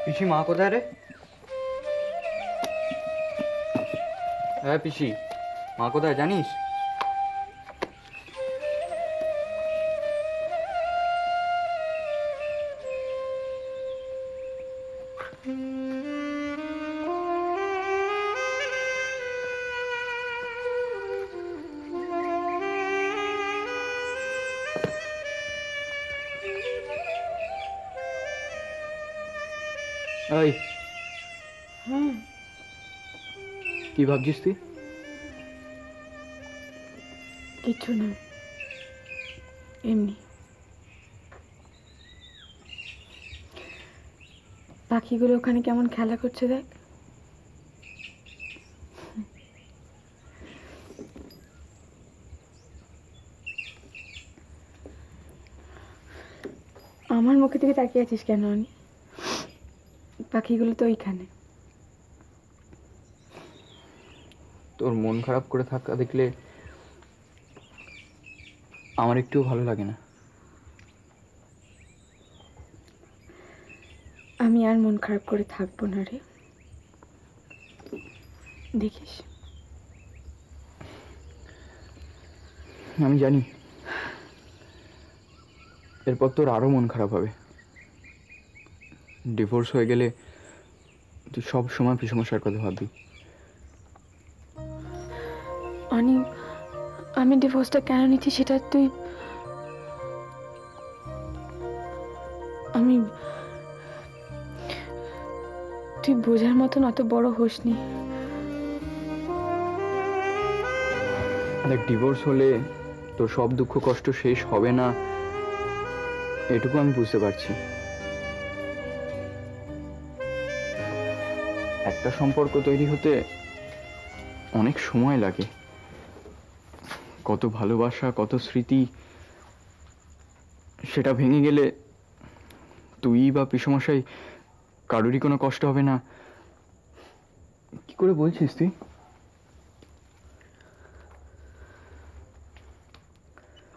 পিসি মা কোথায় রে? হ্যাঁ পিসি, মা কোথায় জানিস? ওই কি ভাবছিস তুই? কিছু না, এমনি। পাখিগুলো ওখানে কেমন খেলা করছে দেখ। আমার মুখে থেকে তাকিয়ে আছিস কেন অনি? পাখিগুলো তো ওইখানে। তোর মন খারাপ করে থাকা দেখলে আমার একটুও ভালো লাগে না। আমি আর মন খারাপ করে থাকবো না রে, দেখিস। আমি জানি এরপর তোর আরো মন খারাপ হবে। ডিভোর্স হয়ে গেলে তুই সব সময় পিসমশার কথা ভাববি। অনি, আমি ডিভোর্সটা কেন নিচ্ছি সেটা তুই তুই বোঝার মতন অত বড় হোসনি। দেখ, ডিভোর্স হলে তোর সব দুঃখ কষ্ট শেষ হবে না, এটুকু আমি বুঝতে পারছি। একটা সম্পর্ক তৈরি হতে অনেক সময় লাগে, কত ভালোবাসা, কত স্মৃতি, সেটা ভেঙে গেলে তুই বা পিসমশাই কারোরই কোনো কষ্ট হবে না। কি করে বলছিস তুই?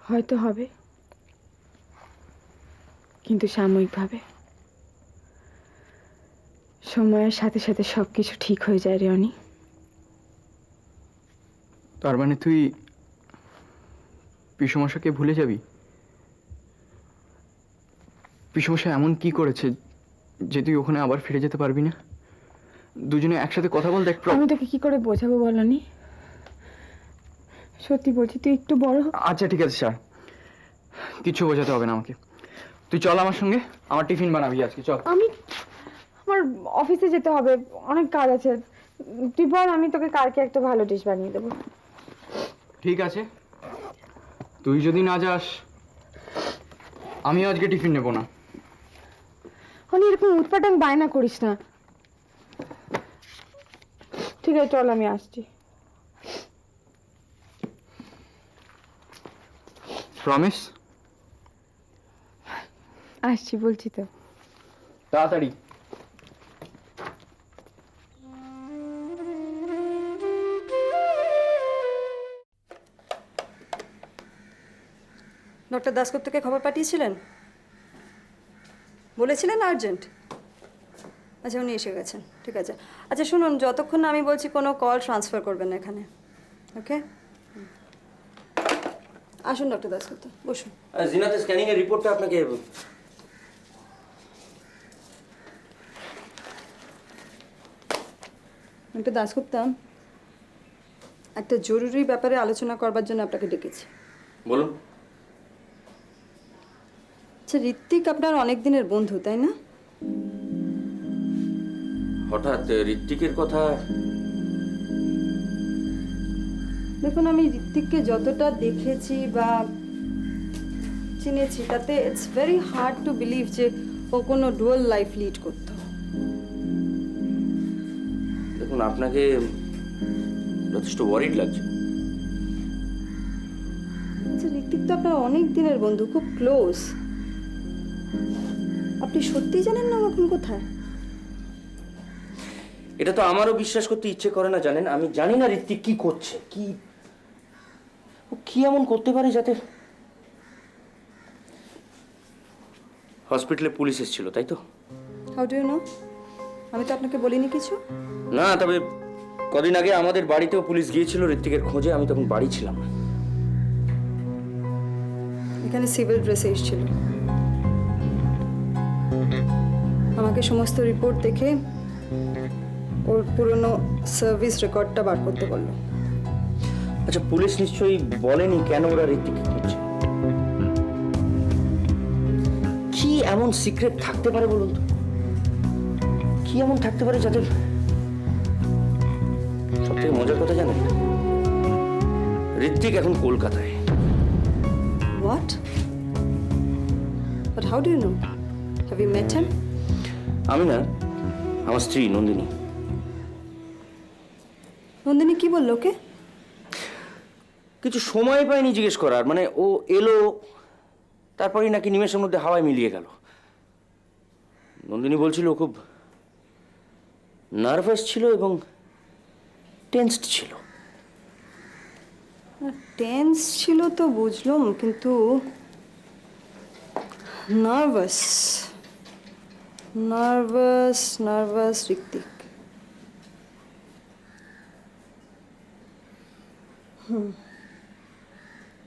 হয়তো হবে, কিন্তু সাময়িকভাবে। সময়ের সাথে সাথে সবকিছু ঠিক হয়ে যায় রে অনি। তার মানে তুই পিসমশাকে ভুলে যাবি? পিসমশা এমন কি করেছে যে তুই ওখানে আবার ফিরে যেতে পারবি না? দুজনে একসাথে কথা বল। দেখ, আমি তোকে কি করে বোঝাবো বলনি? সত্যি বলছি, তুই একটু বড় হ। আচ্ছা ঠিক আছে, স্যার, কিছু বোঝাতে হবে না আমাকে। তুই চল আমার সঙ্গে, আমার টিফিন বানাবি আজকে, চল। আমার অফিসে যেতে হবে, অনেক কাজ আছে। তুই বল, আমি তোকে কালকে একটা ভালো ডিশ বানিয়ে দেবো। ঠিক আছে, তুই যদি না যাস আমি আজকে টিফিন নেব না। অনি, এরকম উৎপাটন বায়না করিস না। ঠিক আছে চল, আমি আসছি। প্রমিস? আসছি বলছি তো। তাড়াতাড়ি। ডক্টর দাশগুপ্তকে খবর পাঠিয়েছিলেন? বলেছিলেন আর্জেন্ট? আচ্ছা, উনি এসে গেছেন, ঠিক আছে। আচ্ছা শুনুন, যতক্ষণ না আমি বলছি কোনো কল ট্রান্সফার করবেন না এখানে, ওকে? আসুন ডক্টর দাশগুপ্ত, বসুন। জিনাতে স্ক্যানিং এর রিপোর্টটা আপনাকে ডক্টর দাশগুপ্ত, একটা জরুরি ব্যাপারে আলোচনা করবার জন্য আপনাকে ডেকেছি। বলুন। আচ্ছা, ঋত্বিক আপনার অনেক দিনের বন্ধু, তাই না? হঠাৎ ঋত্বিকের কথা? দেখুন, আমি ঋত্বিককে যতটা দেখেছি বা চিনেছি, তাতে it's very hard to believe যে ও কোনো ডুয়াল লাইফ লিড করতো। দেখুন, আপনাকে যথেষ্ট ওয়ারিড লাগছে। আচ্ছা, ঋত্বিক তো আপনার অনেক দিনের বন্ধু, খুব ক্লোজ। আপনি সত্যি জানেন না ও এখন কোথায়? এটা তো আমারও বিশ্বাস করতে ইচ্ছে করে না, জানেন। আমি জানি না ঋত্বিক কি করছে, ও কি এমন করতে পারে যাতে। হসপিটালে পুলিশ এসেছিল, তাই তো? How do you know? আমি তো আপনাকে বলিনি কিছু। না, তবে কদিন আগে আমাদের বাড়িতেও পুলিশ গিয়েছিল ঋত্বিকের খোঁজে, আমি তখন বাড়ি ছিলাম না। এখানে সিভিল ড্রেসে এসেছিল, আমাকে সমস্ত রিপোর্ট দেখে ওর পুরনো সার্ভিস রেকর্ডটা বার করতে বললো। আচ্ছা, পুলিশ নিশ্চয়ই বলেনি কেন ওরা ঋত্বিককে খুঁজছে? কি এমন সিক্রেট থাকতে পারে বলুন তো? কি এমন থাকতে পারে যাদের... সবথেকে মজার কথা জানেন, ঋত্বিক এখন কলকাতায়। What? But how do you know? Have you met him? আমি না, আমার স্ত্রী নন্দিনী। নন্দিনী কি বললো ওকে? কিছু সময় পাইনি জিজ্ঞেস করার, মানে ও এলো, তারপরেই নাকি নিমেষের মধ্যে হাওয়ায় মিলিয়ে গেল। নন্দিনী বলছিল ও খুব নার্ভাস ছিল এবং টেন্সড ছিল। টেন্স ছিল তো বুঝলাম, কিন্তু নার্ভাস নার্ভাস নার্ভাস ঋত্বিক।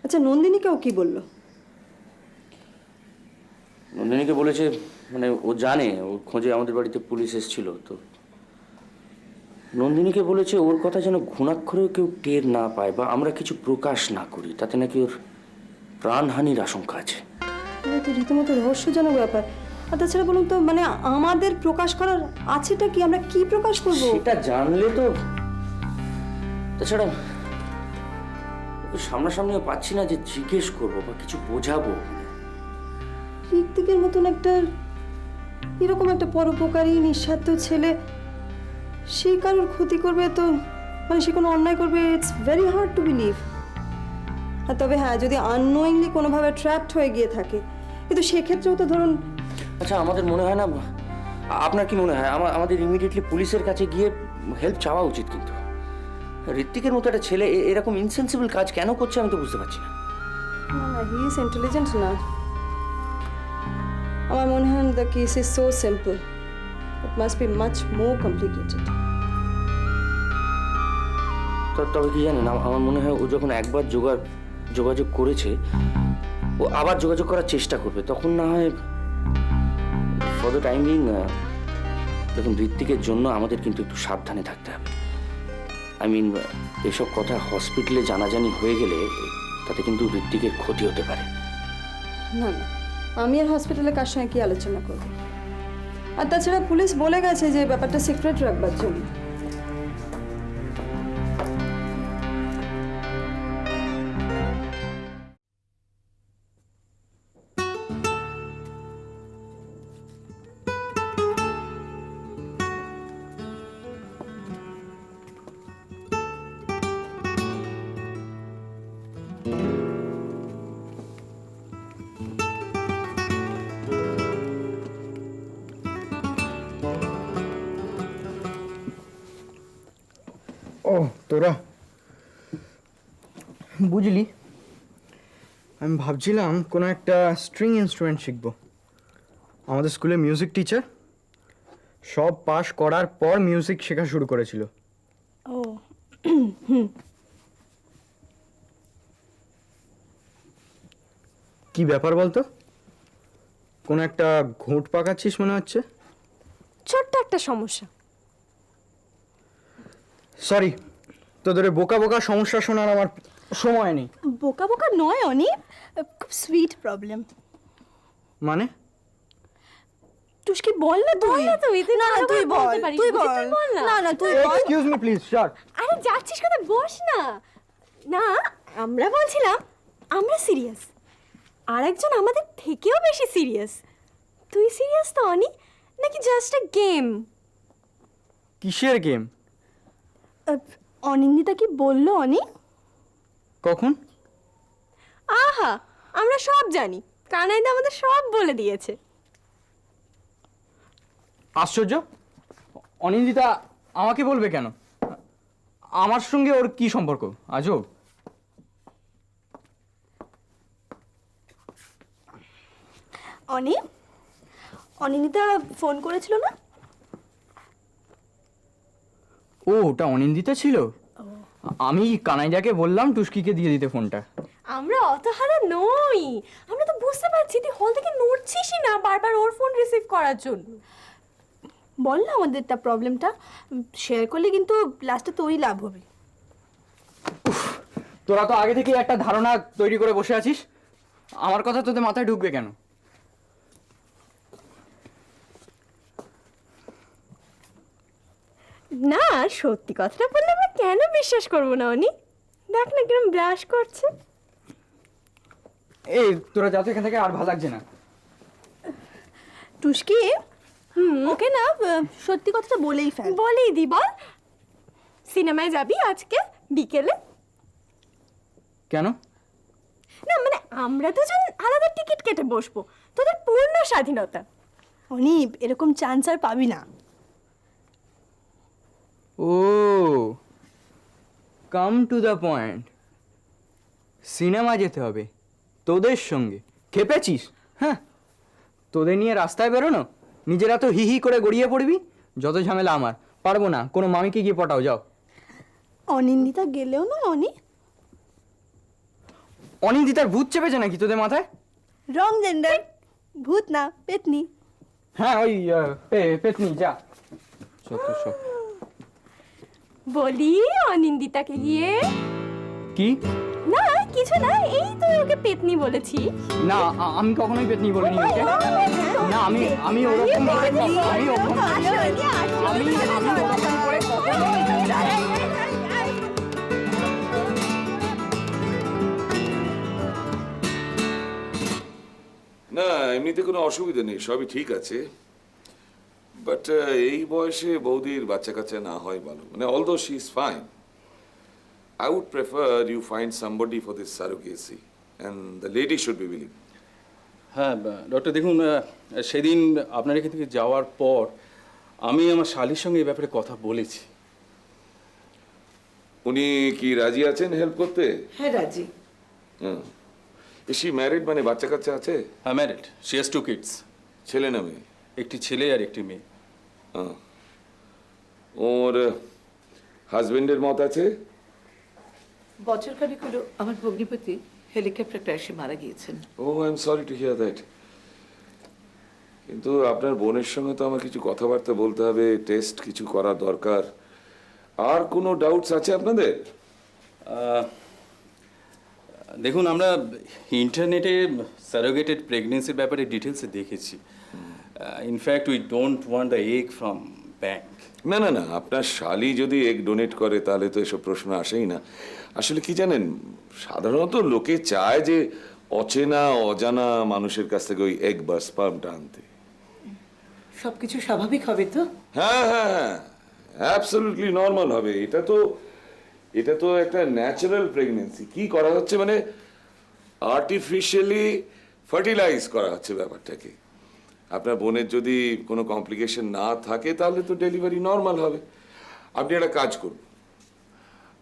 আচ্ছা, নন্দিনীকেও কি বললো? নন্দিনীকে বলেছে, মানে ও জানে ওর খোঁজে আমাদের বাড়িতে পুলিশ এসেছিল, তো নন্দিনীকে বলেছে ওর কথা যেন ঘুণাক্ষরেও কেউ টের না পায় বা আমরা কিছু প্রকাশ না করি, তাতে নাকি ওর প্রাণহানির আশঙ্কা আছে। এটা তো রীতিমতো রহস্যজনক ব্যাপার। আর তাছাড়া বলুন তো, মানে আমাদের প্রকাশ করার আছেটা কি? আমরা কি প্রকাশ করব? সেটা জানলে তো... তাছাড়া সামনাসামনিও পাচ্ছি না যে জিজ্ঞেস করবো বা কিছু বোঝাবো। ঋত্বিকের মতন একটা এরকম একটা পরোপকারী নিঃস্বার্থ ছেলে, সে কারোর ক্ষতি করবে তো, মানে সে কোনো অন্যায় করবে, it's very hard to believe. আর তবে হ্যাঁ, যদি আননোয়িংলি কোনোভাবে ট্র্যাপড হয়ে গিয়ে থাকে, কিন্তু সেক্ষেত্রেও তো ধরুন... আচ্ছা, আমাদের মনে হয় না, আপনার কি মনে হয় আমাদের ইমিডিয়েটলি পুলিশের কাছে গিয়ে হেল্প চাওয়া উচিত? কিন্তু ঋত্বিকের মতো একটা ছেলে এরকম ইনসেন্সিবল কাজ কেন করছে আমি তো বুঝতে পারছি না। না, হি ইজ ইন্টেলিজেন্ট না। আমার মনে হয় the case is so simple, it must be much more complicated. তবে কি জানেন, আমার মনে হয় ও যখন একবার যোগাযোগ করেছে, ও আবার যোগাযোগ করার চেষ্টা করবে। তখন না হয় ফর দ্য টাইম বিং, দেখুন ঋত্বিকের জন্য আমাদের কিন্তু একটু সাবধানে থাকতে হবে। আই মিন, এসব কথা হসপিটালে জানাজানি হয়ে গেলে তাতে কিন্তু ঋত্বিকের ক্ষতি হতে পারে। না না, আমি আর হসপিটালে কার সঙ্গে কি আলোচনা করব? আর তাছাড়া পুলিশ বলে গেছে যে ব্যাপারটা সিক্রেট রাখবার জন্য। ও তোরা বুঝলি, আমি ভাবছিলাম কোনো একটা স্ট্রিং ইনস্ট্রুমেন্ট শিখবো। আমাদের স্কুলে মিউজিক টিচার সব পাস করার পর মিউজিক শেখা শুরু করেছিল। ও কি ব্যাপার বলতো? কোনো একটা ঘোট পাকাচ্ছিস মনে হচ্ছে। ছোট্ট একটা সমস্যা। সরি, তোদের বোকা বোকা সমস্যা শোনার আমার সময় নেই। বোকা বোকা নয় অনি, খুব সুইট প্রবলেম। মানে টুস্কি বল না তুই। না না তুই বল, তুই বল না। না না তুই বল। এক্সকিউজ মি প্লিজ, শাট। আরে যাচ্ছিস কোথায়? বস না। না, আমরা বলছিলাম আমরা সিরিয়াস, আর একজন আমাদের থেকেও বেশি সিরিয়াস। তুই সিরিয়াস তো অনি, নাকি জাস্ট আ গেম? কিসের গেম? অনিন্দিতা কি বললো অনি? কখন? আহা, আমরা সব জানি, কানাইদা আমাদের সব বলে দিয়েছে। আশ্চর্য, অনিন্দিতা আমাকে বলবে কেন? আমার সঙ্গে ওর কি সম্পর্ক? আজব। অনি, অনিন্দিতা ফোন করেছিল না? ও ওটা অনিন্দিতা ছিল। আমি কানাইদাকে বললাম টুস্কিকে দিয়ে দিতে ফোনটা। আমরা অত হারা নই, আমরা তো বুঝতে পারছি তুই হল থেকে নড়ছিসই না বারবার ওর ফোন রিসিভ করার জন্য। বল না আমাদেরটা প্রবলেমটা, শেয়ার করলে কিন্তু লাস্টে তোরই লাভ হবে। তোরা তো আগে থেকে একটা ধারণা তৈরি করে বসে আছিস, আমার কথা তোদের মাথায় ঢুকবে কেন? না সত্যি কথাটা বললে আমরা কেন বিশ্বাস করবো না অনি? দেখ না কিরম ব্রাশ করছে। এই তোরা যাতে এখান থেকে, আর ভালো লাগছে না। টুস্কি ওকে না সত্যি কথাটা বলেই ফেল। বলেই দি, বল সিনেমায় যাবি আজকে বিকেলে? কেন? না মানে আমরা দুজন আলাদা টিকিট কেটে বসবো, তোদের পূর্ণ স্বাধীনতা। অনিব এরকম চান্স আর পাবি না। Oh come to the point, cinema যেতে হবে তোদের সঙ্গে? খেপেছিস? হ্যাঁ, তোদের নিয়ে রাস্তায় বেরোনো, নিজেরা তো হি হি করে গড়িয়ে পড়বি, যত ঝামেলা আমার। পারবো না, কোনো মামিকে গিয়ে পটাও, যাও। অনিন্দিতা গেলেও না অনি? অনিন্দিতার ভূত চেপেছে নাকি তোদের মাথায়? রং জেন্ডার, ভূত না পেতনি। হ্যাঁ ওই পেতনি, যা। সত্য সব বলি অনিন্দিতাকে গিয়ে। কি? না কিছু না, এই তুই ওকে পেতনি বলেছি। না আমি কখনোই পেতনি বলিনি ওকে। না আমি ওরকম করে আমি ওরকম করে কখনোই। না এমনিতে কোনো অসুবিধা নেই, সবই ঠিক আছে। বাট এই বয়সে বৌদির বাচ্চা কাচ্চা না হয় ভালো, মানে although she is fine, I would prefer you find somebody for this surrogacy and the lady should be willing. হ্যাঁ ডক্টর, দেখুন সেদিন আপনার এখান থেকে যাওয়ার পর আমি আমার শালির সঙ্গে এই ব্যাপারে কথা বলেছি। উনি কি রাজি আছেন হেল্প করতে? হ্যাঁ রাজি। হ্যাঁ। ইজ শি ম্যারিড, মানে বাচ্চা কাচ্চা আছে? হ্যাঁ ম্যারিড, শি হ্যাজ 2 কিডস। ছেলে না মেয়ে? একটি ছেলে আর একটি মেয়ে। হ্যাঁ। ওর হাজবেন্ডের মত আছে? বছর খানিক হলো আমার ভগ্নিপতি হেলিকপ্টার ক্র্যাশে মারা গিয়েছেন। Oh I am sorry to hear that. কিন্তু আপনার বোনের সঙ্গে তো আমার কিছু কথাবার্তা বলতে হবে, টেস্ট কিছু করা দরকার। আর কোনো ডাউটস আছে আপনাদের? দেখুন আমরা ইন্টারনেটে সারোগেটেড প্রেগনেন্সির ব্যাপারে ডিটেলসে দেখেছি। In fact we don't want the egg from bank. না না না, আপনার শালি যদি এগ ডোনেট করে তাহলে তো এসব প্রশ্ন আসেই না। আসলে কি জানেন, সাধারণত লোকে চায় যে অচেনা অজানা মানুষের কাছ থেকে ওই এগ বা স্পার্মটা আনতে। সবকিছু স্বাভাবিক হবে তো? হ্যাঁ হ্যাঁ হ্যাঁ, অ্যাবসলিউটলি নর্মাল হবে। এটা তো একটা ন্যাচারাল প্রেগনেন্সি। কি করা হচ্ছে মানে আর্টিফিশিয়ালি ফার্টিলাইজ করা হচ্ছে ব্যাপারটাকে। আপনার বোনের যদি কোনো কমপ্লিকেশন না থাকে তাহলে তো ডেলিভারি নর্মাল হবে। আপনি একটা কাজ করুন,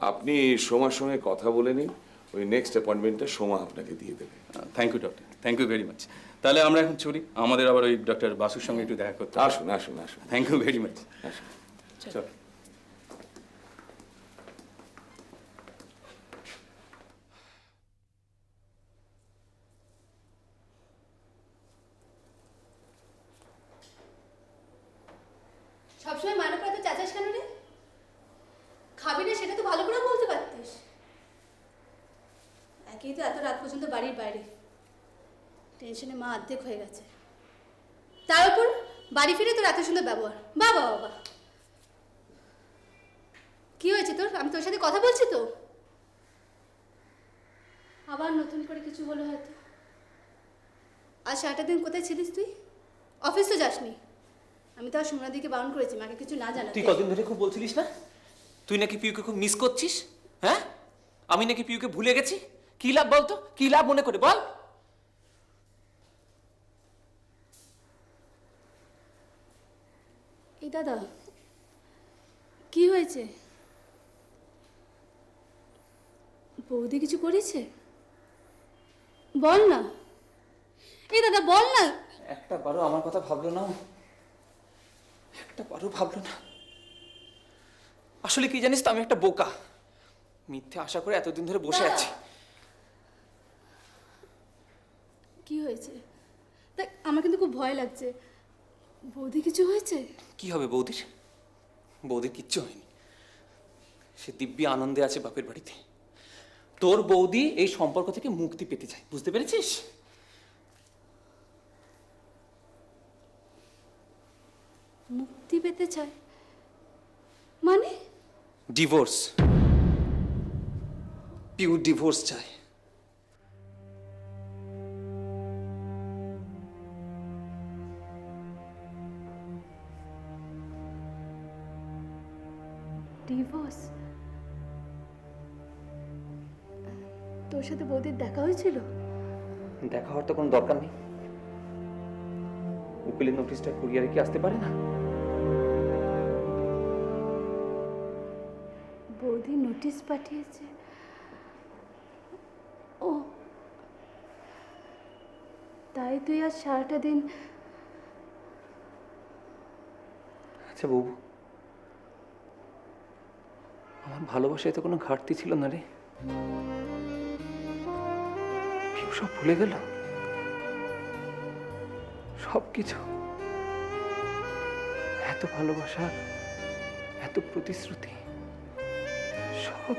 আপনি সোমার সঙ্গে কথা বলে নিন, ওই নেক্সট অ্যাপয়েন্টমেন্টটা সোমা আপনাকে দিয়ে দেবে। Thank you doctor, thank you very much. তাহলে আমরা এখন চলি, আমাদের আবার ওই ডক্টর বাসুর সঙ্গে একটু দেখা করতে হবে। আসুন আসুন আসুন। Thank you very much. আসুন। চল। সবসময় মানা করে তো চাচাস কেন রে? খাবি না সেটা তো ভালো করে বলতে পারতিস। একেই তো এত রাত পর্যন্ত বাড়ির বাইরে, টেনশনে মা অর্ধেক হয়ে গেছে। তার উপর বাড়ি ফিরে তো রাতে সুন্দর ব্যবহার। বাবা বাবা, কি হয়েছে তোর? আমি তোর সাথে কথা বলছি তো। আবার নতুন করে কিছু হলো হয়তো। আজ সারাটা দিন কোথায় ছিলিস তুই? অফিস তো যাসনি? আমি তো আর সুমনাদিকে বারণ করেছি মাকে কিছু না জানাতে। তুই কদিন ধরে খুব বলছিলিস না তুই নাকি পিউকে খুব মিস করছিস? হ্যাঁ, আমি নাকি পিউকে ভুলে গেছি। কি লাভ বলতো, কি লাভ মনে করে বল? এই দাদা, কি হয়েছে? বৌদি কিছু করেছে? বল না। এই দাদা বল না। একটা বারো আমার কথা ভাবলো না, একটা বারো ভাবলো না। আসলে কি জানিস তো, আমি একটা বোকা। মিথ্যে আশা করে এতদিন ধরে বসে আছি। কি হয়েছে? দেখ, আমার কিন্তু খুব ভয় লাগছে। বৌদি কিছু হয়েছে? কি হবে বৌদির? বৌদির কিচ্ছু হয়নি, সে দিব্যি আনন্দে আছে বাপের বাড়িতে। তোর বৌদি এই সম্পর্ক থেকে মুক্তি পেতে চায়, বুঝতে পেরেছিস? মুক্তি পেতে চায় মানে? ডিভোর্স, পিওর ডিভোর্স চায়। ডিভোর্স? তোর সাথে বৌদির দেখা হয়েছিল? দেখা হওয়ার তো কোনো দরকার নেই। উকিলের নোটিশটা কুরিয়ারে কি আসতে পারে না? বৌদি নোটিশ পাঠিয়েছে? ও তাই তুই আজ সারাটা দিন? আচ্ছা বাবু, আমার ভালোবাসায় তো কোনো ঘাটতি ছিল না রে। কেউ সব ভুলে গেল, সব কিছু। এত ভালোবাসা, এত প্রতিশ্রুতি, সব।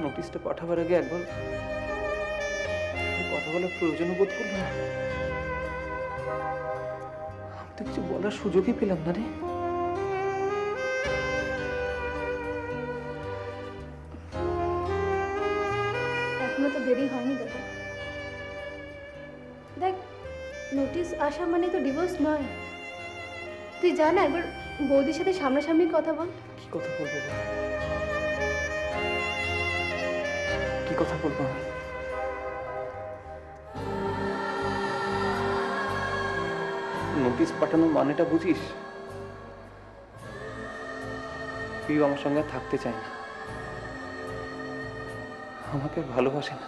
নোটিশটা পাঠাবার আগে একবার কথা বলার প্রয়োজন বোধ করলো না। আমি তো কিছু বলার সুযোগই পেলাম না রে। এখনো তো দেরি হয়নি দাদা। দেখ, নোটিশ আসা মানে তো ডিভোর্স নয়। তুই যা না, একবার বৌদির সাথে সামনাসামনি কথা বল। কি কথা বলবো বল? কি কথা বলবো আমি? নোটিশ পাঠানোর মানেটা বুঝিস? পিউ আমার সঙ্গে আর থাকতে চায় না, আমাকে আর ভালোবাসে না।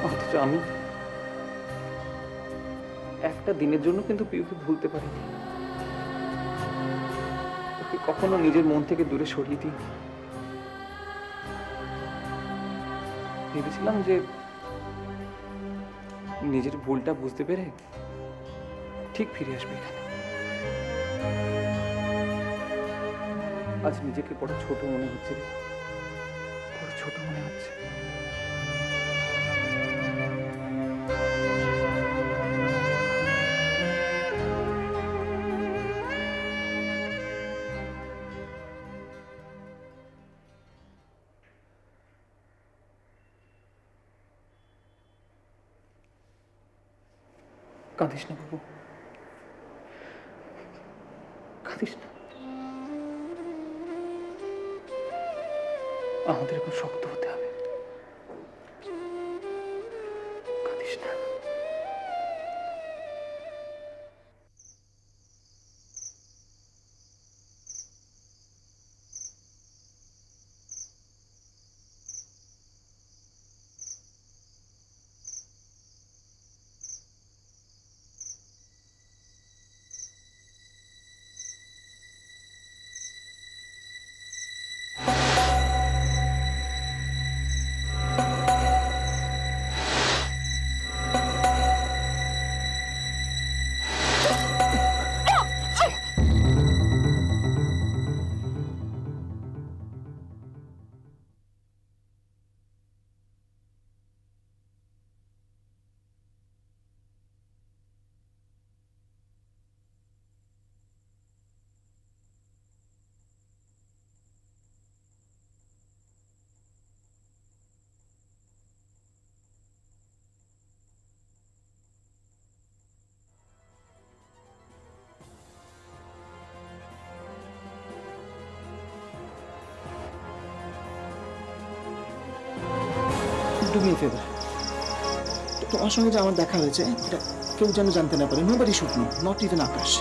অথচ আমি একটা দিনের জন্য কিন্তু পিউকে ভুলতে পারিনি। ওকে কখনো নিজের মন থেকে দূরে সরিয়ে দিই। ভেবেছিলাম যে নিজের ভুলটা বুঝতে পেরে ঠিক ফিরে আসবে এখানে। আজ নিজেকে বড় ছোট মনে হচ্ছে রে, বড় ছোট মনে হচ্ছে। কাঁদিস না বাবু, কাঁদিস না। আমাদের এখন শক্ত হতে হবে, কাঁদিস না। ডু মি এ ফেভার, তোমার সঙ্গে যে আমার দেখা হয়েছে এটা কেউ যেন জানতে না পারে। Nobody should know, not even Akash.